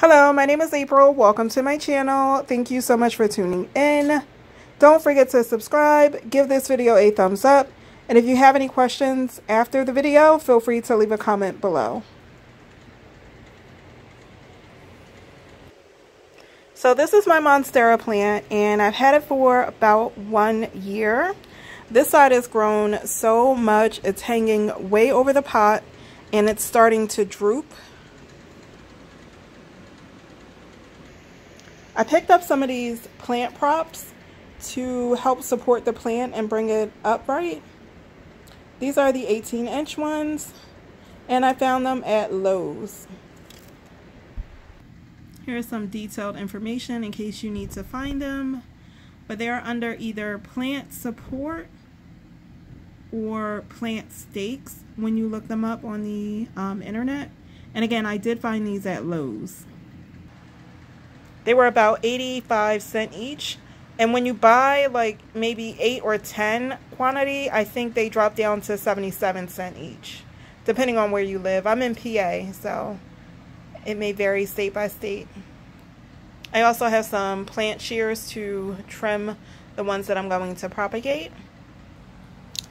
Hello, my name is April. Welcome to my channel. Thank you so much for tuning in. Don't forget to subscribe, give this video a thumbs up, and if you have any questions after the video, feel free to leave a comment below. So this is my Monstera plant, and I've had it for about 1 year. This side has grown so much, it's hanging way over the pot, and it's starting to droop. I picked up some of these plant props to help support the plant and bring it upright. These are the 18-inch ones, and I found them at Lowe's. Here's some detailed information in case you need to find them, but they are under either plant support or plant stakes when you look them up on the internet. And again, I did find these at Lowe's. They were about 85 cents each, and when you buy like maybe 8 or 10 quantity, I think they drop down to 77 cents each, depending on where you live. I'm in PA, so it may vary state by state. I also have some plant shears to trim the ones that I'm going to propagate.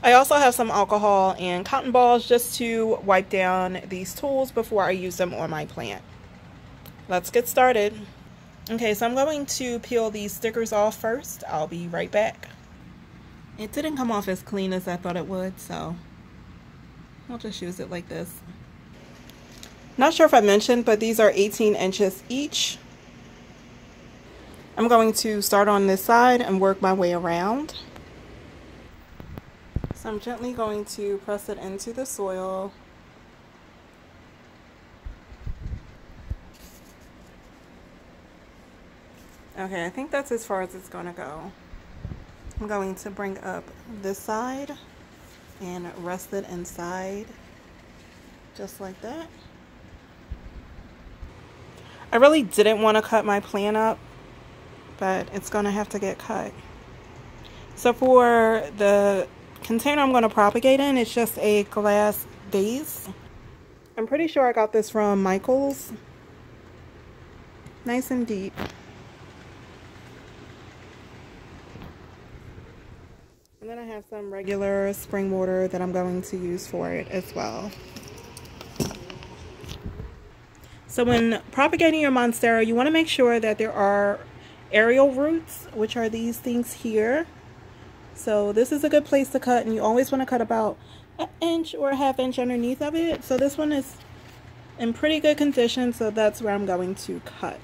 I also have some alcohol and cotton balls just to wipe down these tools before I use them on my plant. Let's get started. Okay, so I'm going to peel these stickers off first. I'll be right back. It didn't come off as clean as I thought it would, so I'll just use it like this. Not sure if I mentioned, but these are 18 inches each. I'm going to start on this side and work my way around. So I'm gently going to press it into the soil. Okay, I think that's as far as it's going to go. I'm going to bring up this side and rest it inside, just like that. I really didn't want to cut my plant up, but it's going to have to get cut. So for the container I'm going to propagate in, it's just a glass vase. I'm pretty sure I got this from Michael's. Nice and deep. And then I have some regular spring water that I'm going to use for it as well. So when propagating your Monstera, you want to make sure that there are aerial roots, which are these things here. So this is a good place to cut, and you always want to cut about 1 inch or 1/2 inch underneath of it. So this one is in pretty good condition, so that's where I'm going to cut.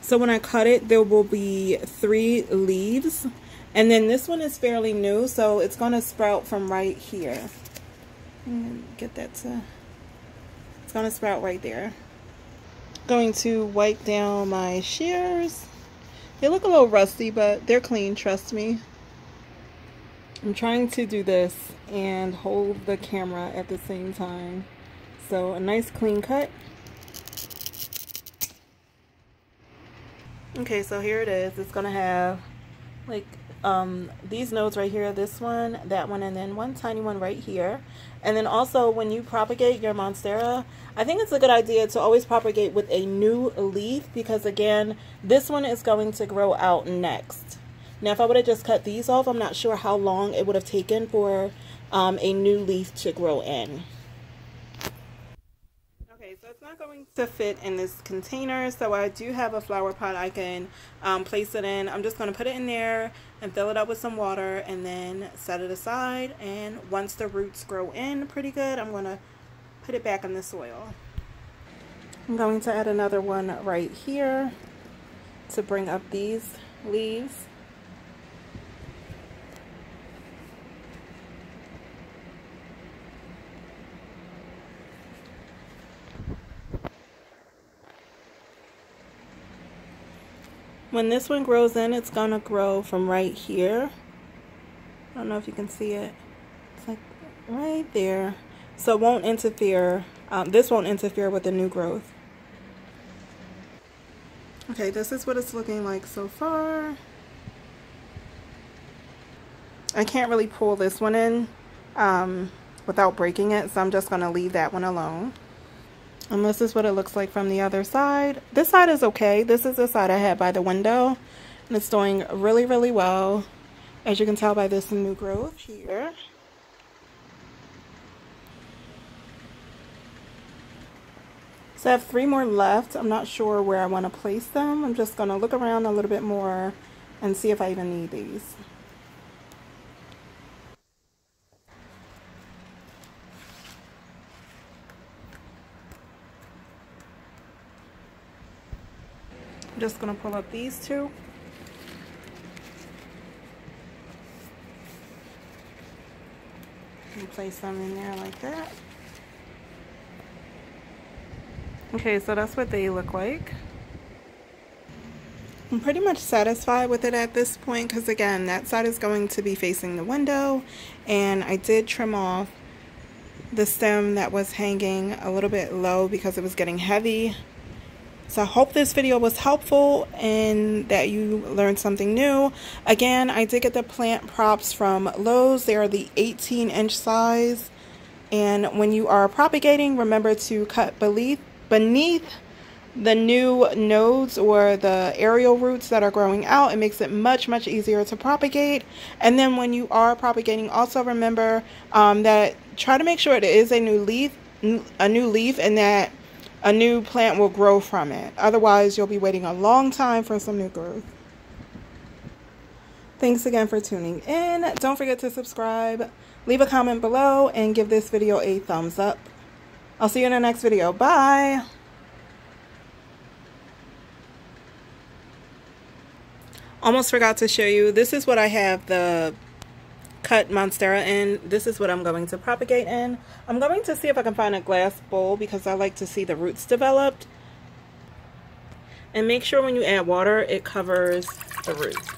So when I cut it, there will be 3 leaves, and then this one is fairly new, so it's going to sprout from right here. Get that to, it's going to sprout right there. Going to wipe down my shears. They look a little rusty, but they're clean, trust me. I'm trying to do this and hold the camera at the same time. So a nice clean cut. Okay, so here it is. It's gonna have like these nodes right here, this one, that one, and then one tiny one right here. And then also when you propagate your Monstera, I think it's a good idea to always propagate with a new leaf, because again, this one is going to grow out next. Now if I would have just cut these off, I'm not sure how long it would have taken for a new leaf to grow in. So it's not going to fit in this container, so I do have a flower pot I can place it in. I'm just going to put it in there and fill it up with some water and then set it aside, and once the roots grow in pretty good, I'm going to put it back in the soil. I'm going to add another one right here to bring up these leaves. When this one grows in, it's gonna grow from right here. I don't know if you can see it. It's like right there. So it won't interfere. This won't interfere with the new growth. Okay, this is what it's looking like so far. I can't really pull this one in without breaking it, so I'm just gonna leave that one alone. And this is what it looks like from the other side. This side is okay. This is the side I had by the window. And it's doing really, really well. As you can tell by this new growth here. So I have 3 more left. I'm not sure where I want to place them. I'm just going to look around a little bit more and see if I even need these. I'm just going to pull up these 2. And place them in there like that. Okay, so that's what they look like. I'm pretty much satisfied with it at this point because, again, that side is going to be facing the window, and I did trim off the stem that was hanging a little bit low because it was getting heavy. So I hope this video was helpful and that you learned something new. Again, I did get the plant props from Lowe's. They are the 18-inch size, and when you are propagating, remember to cut beneath the new nodes or the aerial roots that are growing out. It makes it much easier to propagate. And then when you are propagating, also remember that try to make sure it is a new leaf and that a new plant will grow from it. Otherwise, you'll be waiting a long time for some new growth. Thanks again for tuning in. Don't forget to subscribe, leave a comment below, and give this video a thumbs up. I'll see you in the next video. Bye! Almost forgot to show you. This is what I have the cut Monstera in. This is what I'm going to propagate in. I'm going to see if I can find a glass bowl because I like to see the roots developed. And make sure when you add water, it covers the roots.